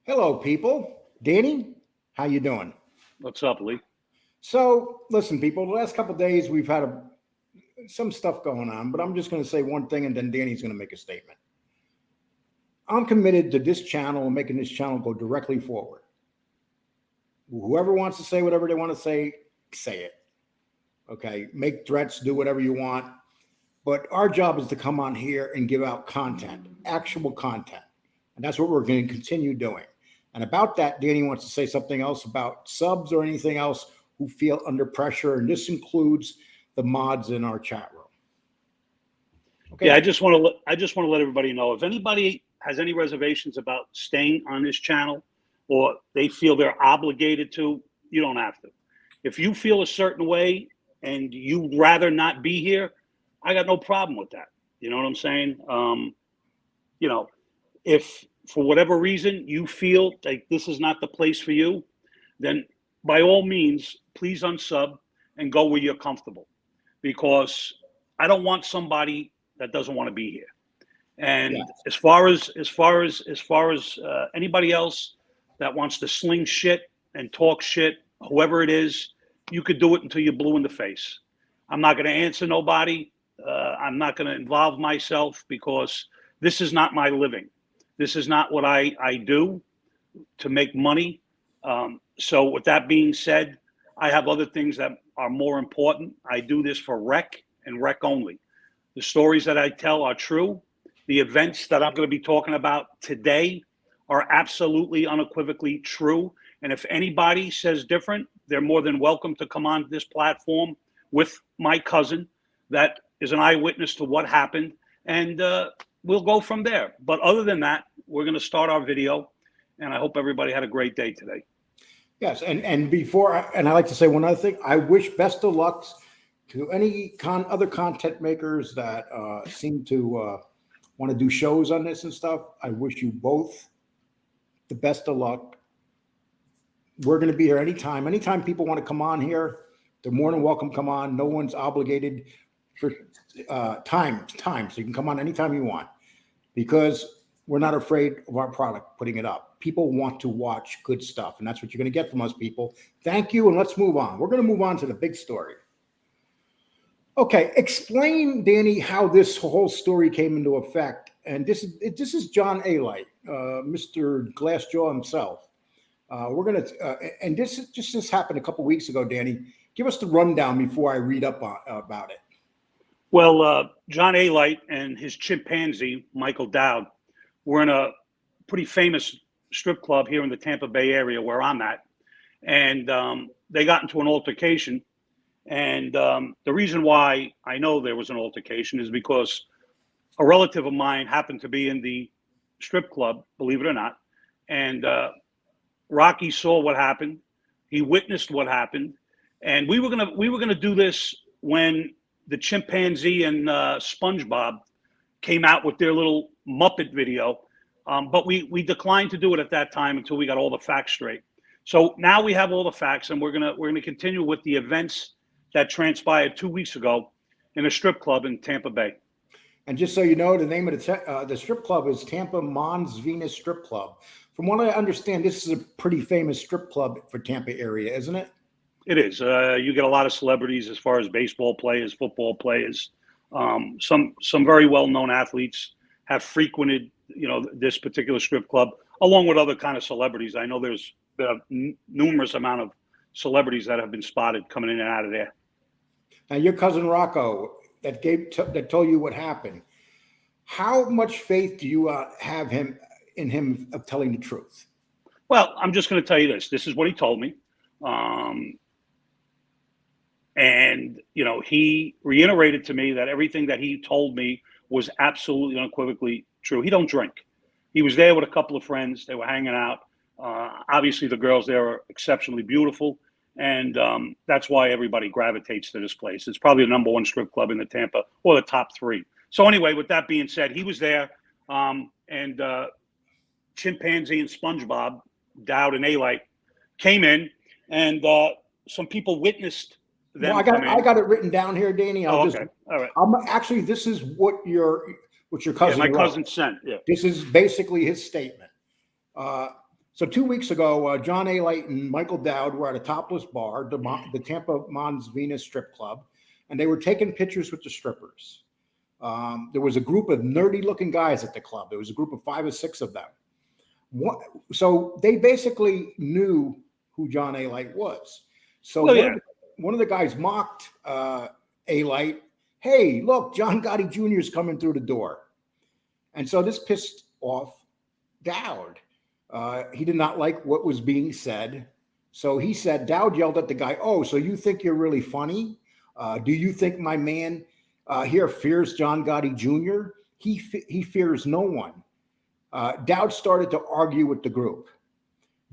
Hello, people. Danny, how you doing? What's up, Lee? So, listen, people. The last couple of days we've had some stuff going on, but I'm just going to say one thing, and then Danny's going to make a statement. I'm committed to this channel and making this channel go directly forward. Whoever wants to say whatever they want to say it. Okay, make threats, do whatever you want, but our job is to come on here and give out content, actual content, and that's what we're going to continue doing. And about that, Danny wants to say something else about subs or anything else who feel under pressure. And this includes the mods in our chat room. Okay. Yeah, I just want to let everybody know if anybody has any reservations about staying on this channel or they feel they're obligated to, you don't have to. If you feel a certain way and you'd rather not be here, I got no problem with that. You know what I'm saying? If for whatever reason you feel like this is not the place for you, then by all means, please unsub and go where you're comfortable, because I don't want somebody that doesn't want to be here. And yes, as far as anybody else that wants to sling shit and talk shit, whoever it is, you could do it until you're blue in the face. I'm not going to answer nobody. I'm not going to involve myself because this is not my living. This is not what I do to make money. So with that being said, I have other things that are more important. I do this for rec and rec only. The stories that I tell are true. The events that I'm going to be talking about today are absolutely unequivocally true. And if anybody says different, they're more than welcome to come on this platform with my cousin that is an eyewitness to what happened. And we'll go from there. But other than that, we're going to start our video, and I hope everybody had a great day today. Yes, and before, and I like to say one other thing. I wish best of luck to any other content makers that seem to want to do shows on this and stuff. I wish you both the best of luck. We're going to be here anytime. Anytime people want to come on here, they're more than welcome to come on. No one's obligated for time. So you can come on anytime you want, because we're not afraid of our product, putting it up. People want to watch good stuff, and that's what you're going to get from us, people. Thank you, and let's move on. We're going to move on to the big story. Okay, explain, Danny, how this whole story came into effect. And this is John Alite, Mr. Glassjaw himself. We're going to, and this happened a couple weeks ago, Danny. Give us the rundown before I read up about it. Well, John Alite and his chimpanzee, Michael Dowd, were in a pretty famous strip club here in the Tampa Bay area where I'm at. And they got into an altercation. And the reason why I know there was an altercation is because a relative of mine happened to be in the strip club, believe it or not. And Rocky saw what happened. He witnessed what happened. And we were gonna do this when the chimpanzee and SpongeBob came out with their little Muppet video, but we declined to do it at that time until we got all the facts straight. So now we have all the facts, and we're gonna continue with the events that transpired 2 weeks ago in a strip club in Tampa Bay. And just so you know, the name of the strip club is Tampa Mons Venus Strip Club. From what I understand, this is a pretty famous strip club for Tampa area, isn't it? It is. You get a lot of celebrities as far as baseball players, football players. Some very well-known athletes have frequented, this particular strip club, along with other kind of celebrities. I know there's been a numerous amount of celebrities that have been spotted coming in and out of there. Now, your cousin Rocco that told you what happened. How much faith do you have in him of telling the truth? Well, I'm just going to tell you this. This is what he told me. And, he reiterated to me that everything that he told me was absolutely unequivocally true. He don't drink. He was there with a couple of friends. They were hanging out. Obviously, the girls there are exceptionally beautiful. And that's why everybody gravitates to this place. It's probably the #1 strip club in the Tampa, or the top 3. So anyway, with that being said, he was there. And Chimpanzee and SpongeBob, Dowd and Alite, came in. And some people witnessed them. Well, I got it written down here, Danny. Okay. All right. Actually, this is what your cousin. Yeah, my cousin sent. Yeah. This is basically his statement. So 2 weeks ago, John Alite and Michael Dowd were at a topless bar, the Tampa Mons Venus strip club, and they were taking pictures with the strippers. There was a group of nerdy-looking guys at the club. There was a group of 5 or 6 of them. So they basically knew who John Alite was. So one of the guys mocked Alite. Hey, look, John Gotti Jr. is coming through the door. And so this pissed off Dowd. He did not like what was being said. So he said, Dowd yelled at the guy, oh, so you think you're really funny? Do you think my man here fears John Gotti Jr.? He fears no one. Dowd started to argue with the group.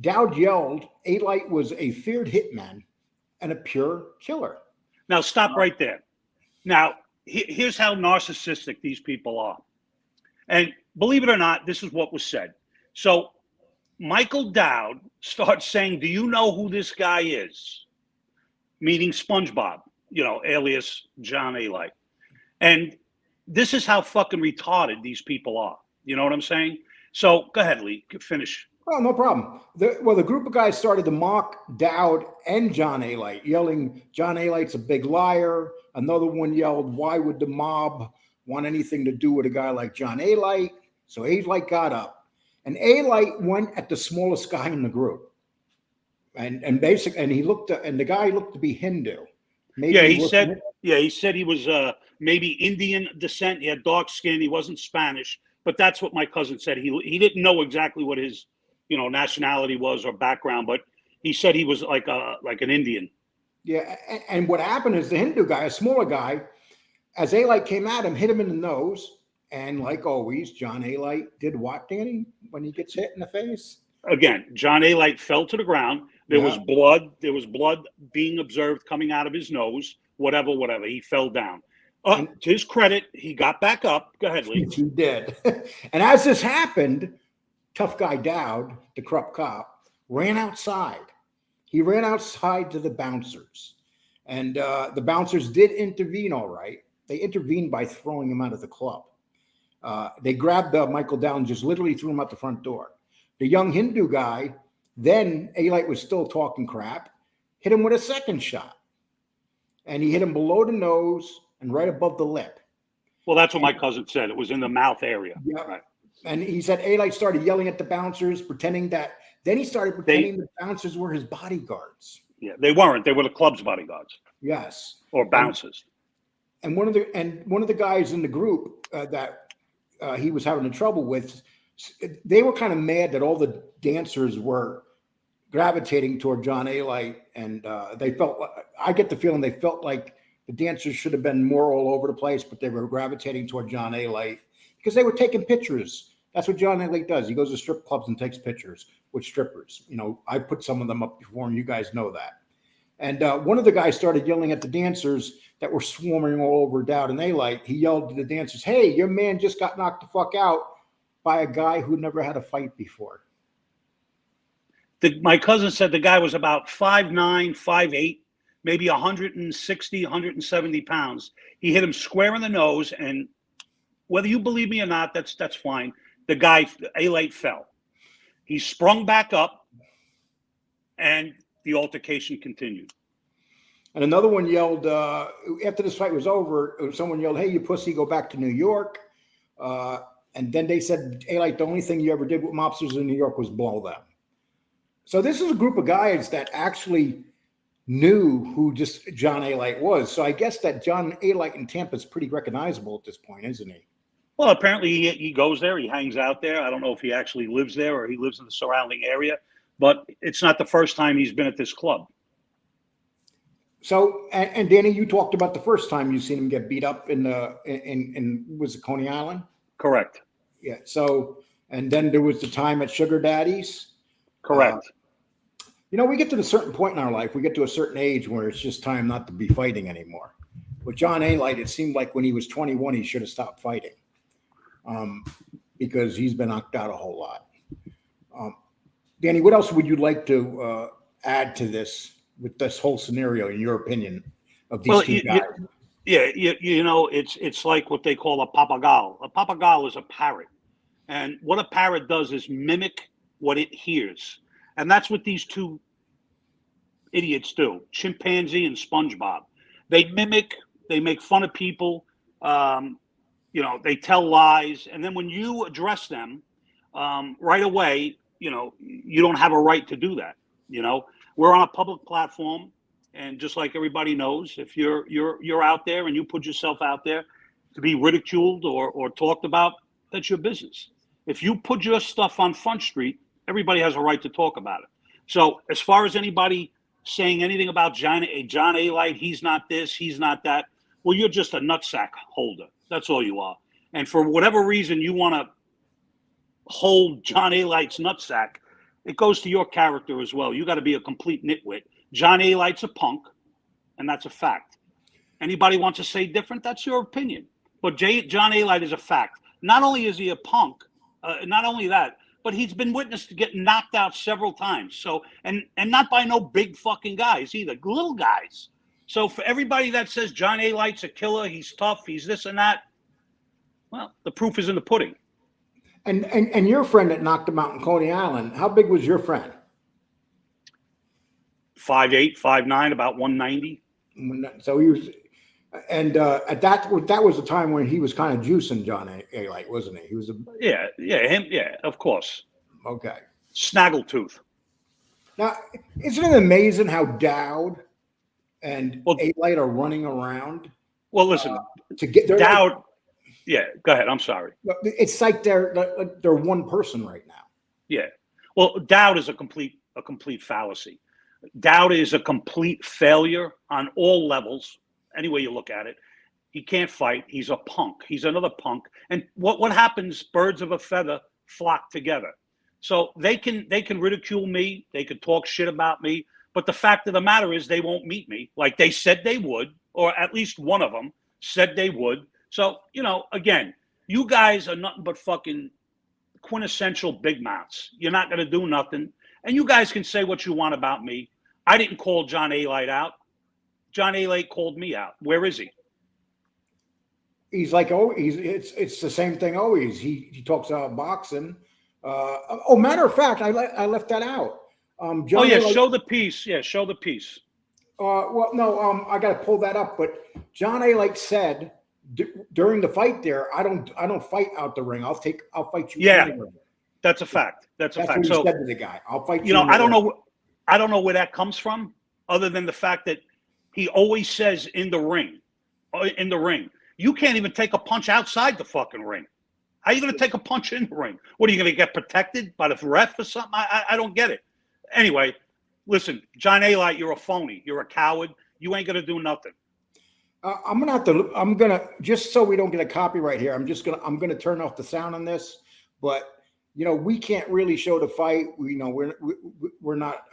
Dowd yelled, Alite was a feared hitman and a pure killer. Now, stop right there. Now, here's how narcissistic these people are. And believe it or not, this is what was said. So Michael Dowd starts saying, do you know who this guy is? Meaning SpongeBob, alias John Alite. And this is how fucking retarded these people are. You know what I'm saying? So go ahead, Lee, finish. Oh, no problem. The group of guys started to mock Dowd and John Alite, yelling, John Alite's a big liar. Another one yelled, why would the mob want anything to do with a guy like John Alite? So Alite got up, and Alite went at the smallest guy in the group, and he looked, and the guy looked to be Hindu. Maybe he said he was maybe Indian descent. He had dark skin. He wasn't Spanish, but that's what my cousin said. He didn't know exactly what his nationality was or background, but he said he was like an Indian. Yeah, and what happened is the Hindu guy, a smaller guy, as Alite came at him, hit him in the nose, and like always, John Alite did what, Danny, when he gets hit in the face? Again, John Alite fell to the ground. There was blood. There was blood being observed coming out of his nose. Whatever. He fell down. To his credit, he got back up. Go ahead, Lee. He did. And as this happened, tough guy Dowd, the corrupt cop, ran outside. He ran outside to the bouncers. And the bouncers did intervene all right. They intervened by throwing him out of the club. They grabbed Michael Dowd and just literally threw him out the front door. The young Hindu guy, then Alite was still talking crap, hit him with a second shot. And he hit him below the nose and right above the lip. Well, that's what my cousin said. It was in the mouth area. Yeah. Right. And he said Alite started yelling at the bouncers, then he started pretending the bouncers were his bodyguards. Yeah, they weren't. They were the club's bodyguards. Yes. Or bouncers. And one of the guys in the group that he was having trouble with, they were kind of mad that all the dancers were gravitating toward John Alite, and they felt. I get the feeling they felt like the dancers should have been more all over the place, but they were gravitating toward John Alite because they were taking pictures. That's what John Alite does. He goes to strip clubs and takes pictures with strippers. I put some of them up before, and you guys know that. And one of the guys started yelling at the dancers that were swarming all over Dowd and Alite. He yelled to the dancers, hey, your man just got knocked the fuck out by a guy who never had a fight before. My cousin said the guy was about 5'9", 5'8", maybe 160, 170 pounds. He hit him square in the nose, and whether you believe me or not, that's fine. The guy, Alite, fell. He sprung back up, and the altercation continued. And another one yelled, after this fight was over, someone yelled, hey, you pussy, go back to New York. And then they said, Alite, the only thing you ever did with mobsters in New York was blow them. So this is a group of guys that actually knew who just John Alite was. So I guess that John Alite in Tampa is pretty recognizable at this point, isn't he? Well, apparently he goes there. He hangs out there. I don't know if he actually lives there or he lives in the surrounding area, but it's not the first time he's been at this club. So, and Danny, you talked about the first time you seen him get beat up in was it Coney Island? Correct. Yeah. So, and then there was the time at Sugar Daddy's. Correct. We get to a certain point in our life, we get to a certain age where it's just time not to be fighting anymore. With John Alite, it seemed like when he was 21, he should have stopped fighting because he's been knocked out a whole lot. Danny, what else would you like to add to this with this whole scenario, in your opinion, of these two guys? It's like what they call a papagayo. A papagayo is a parrot. And what a parrot does is mimic what it hears. And that's what these two idiots do, Chimpanzee and SpongeBob. They mimic, they make fun of people, they tell lies. And then when you address them right away, you don't have a right to do that. We're on a public platform. And just like everybody knows, if you're out there and you put yourself out there to be ridiculed or talked about, that's your business. If you put your stuff on Front Street, everybody has a right to talk about it. So as far as anybody saying anything about John Alite, he's not this, he's not that, well, you're just a nutsack holder. That's all you are. And for whatever reason you want to hold John Alite's nutsack, it goes to your character as well. You got to be a complete nitwit. John Alite's a punk, and that's a fact. Anybody wants to say different, that's your opinion. But John Alite is a fact. Not only is he a punk, not only that, but he's been witnessed to get knocked out several times. So, and not by no big fucking guys either, little guys. So for everybody that says John Alite's a killer, he's tough, he's this and that, well, the proof is in the pudding. And your friend that knocked him out in Coney Island, how big was your friend? 5'8", 5'9", about 190. So he was, and at that was the time when he was kind of juicing John Alite, wasn't he? He was him, of course. Okay. Snaggletooth. Now, isn't it amazing how Dowd and Alite are running around? Well, listen, to get there. Dowd. Yeah, go ahead. I'm sorry. It's like they're one person right now. Yeah. Well, Dowd is a complete fallacy. Dowd is a complete failure on all levels, any way you look at it. He can't fight. He's a punk. He's another punk. And what happens? Birds of a feather flock together. So they can ridicule me. They could talk shit about me. But the fact of the matter is they won't meet me like they said they would, or at least one of them said they would. So, again, you guys are nothing but fucking quintessential big mouths. You're not going to do nothing. And you guys can say what you want about me. I didn't call John Alite out. John Alite called me out. Where is he? He's like, it's the same thing always. He talks about boxing. Matter of fact, I left that out. John Alite, show the piece. Yeah, show the piece. Well, no, I got to pull that up. But John Alite said during the fight there, I don't fight out the ring. I'll fight you. Yeah, in the ring. That's a fact. That's a fact. What he so said to the guy, I'll fight you. I don't know where that comes from, other than the fact that he always says in the ring. You can't even take a punch outside the fucking ring. How are you going to take a punch in the ring? What are you going to get protected by the ref or something? I don't get it. Anyway, listen, John Alite, you're a phony. You're a coward. You ain't going to do nothing. I'm gonna just so we don't get a copyright here. I'm gonna turn off the sound on this, but we can't really show the fight. We're not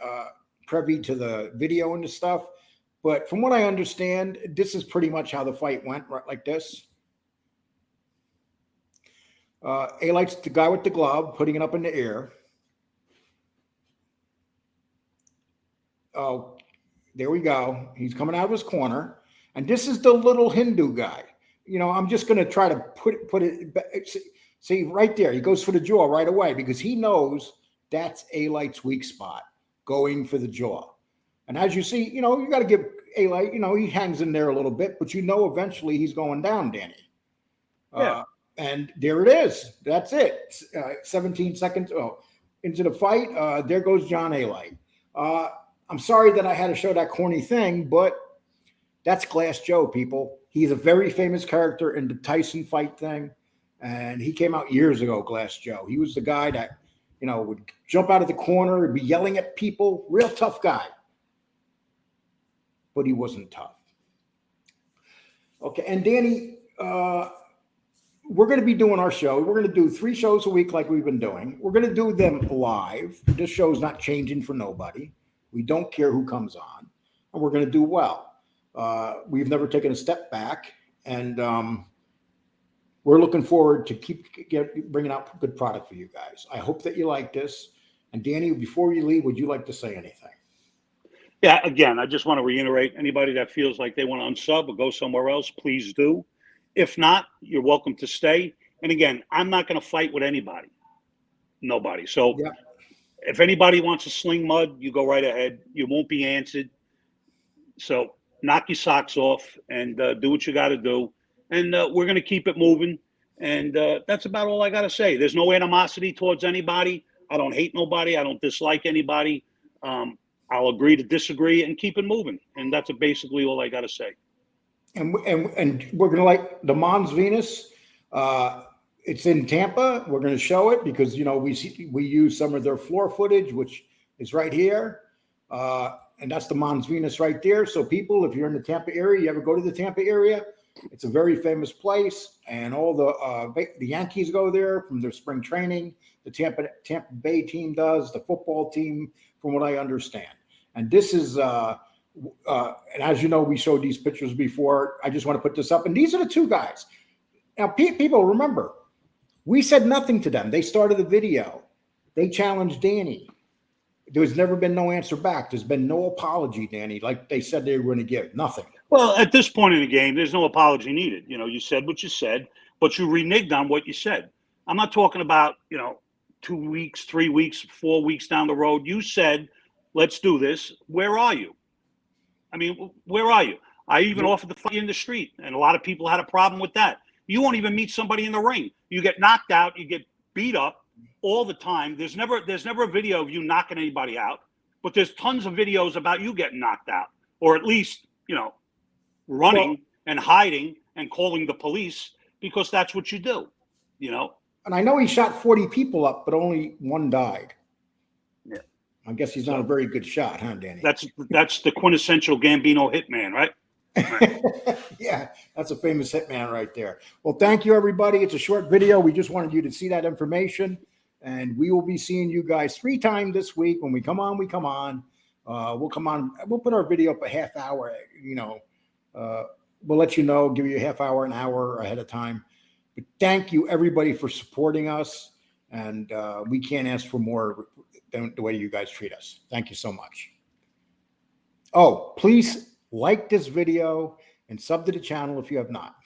privy to the video and the stuff. But from what I understand, this is pretty much how the fight went, right, like this. Alite's the guy with the glove, putting it up in the air. Oh, there we go. He's coming out of his corner. And this is the little Hindu guy. I'm just going to try to put it. See, right there, he goes for the jaw right away because he knows that's Alite's weak spot, going for the jaw. And as you see, you got to give Alite, he hangs in there a little bit, but eventually he's going down, Danny. Yeah. And there it is. That's it. 17 seconds into the fight. There goes John Alite. I'm sorry that I had to show that corny thing, but that's Glass Joe, people. He's a very famous character in the Tyson fight thing. And he came out years ago, Glass Joe. He was the guy that, would jump out of the corner and be yelling at people. Real tough guy. But he wasn't tough. Okay, and Danny, we're going to be doing our show. We're going to do 3 shows a week like we've been doing. We're going to do them live. This show's not changing for nobody. We don't care who comes on. And we're going to do well. We've never taken a step back, and we're looking forward to keep bringing out good product for you guys. I hope that you like this. And Danny, before you leave, would you like to say anything? Yeah, again, I just want to reiterate, anybody that feels like they want to unsub or go somewhere else, please do. If not, you're welcome to stay. And again, I'm not going to fight with anybody. Nobody. So if anybody wants to sling mud, you go right ahead. You won't be answered. So knock your socks off and do what you got to do. And we're going to keep it moving. And that's about all I got to say. There's no animosity towards anybody. I don't hate nobody. I don't dislike anybody. I'll agree to disagree and keep it moving. And that's basically all I got to say. And we're going to like the Mons Venus. It's in Tampa. We're going to show it because, you know, we use some of their floor footage, which is right here. And that's the Mons Venus right there. So people, if you're in the Tampa area, you ever go to the Tampa area, it's a very famous place. And all the Yankees go there from their spring training. The Tampa Bay team does, the football team, from what I understand. And this is, and as you know, we showed these pictures before. I just want to put this up. And these are the two guys. Now, people, remember, we said nothing to them. They started the video. They challenged Danny. There's never been no answer back. There's been no apology, Danny, like they said they were going to give. Nothing. Well, at this point in the game, there's no apology needed. You know, you said what you said, but you reneged on what you said. I'm not talking about, 2 weeks, 3 weeks, 4 weeks down the road. You said, let's do this. Where are you? I mean, where are you? I even offered to fight you in the street, and a lot of people had a problem with that. You won't even meet somebody in the ring. You get knocked out. You get beat up all the time. There's never a video of you knocking anybody out, but there's tons of videos about you getting knocked out, or at least, running and hiding and calling the police because that's what you do, And I know he shot 40 people up, but only one died. Yeah. I guess he's not a very good shot, huh, Danny? That's the quintessential Gambino hitman, right? Yeah, that's a famous hitman right there. Well, thank you, everybody. It's a short video. We just wanted you to see that information. And we will be seeing you guys 3 times this week. When we come on, we come on. We'll come on. We'll put our video up a half hour. We'll let you know, give you a half hour, an hour ahead of time. But thank you, everybody, for supporting us. And we can't ask for more than the way you guys treat us. Thank you so much. Oh, please like this video and sub to the channel if you have not.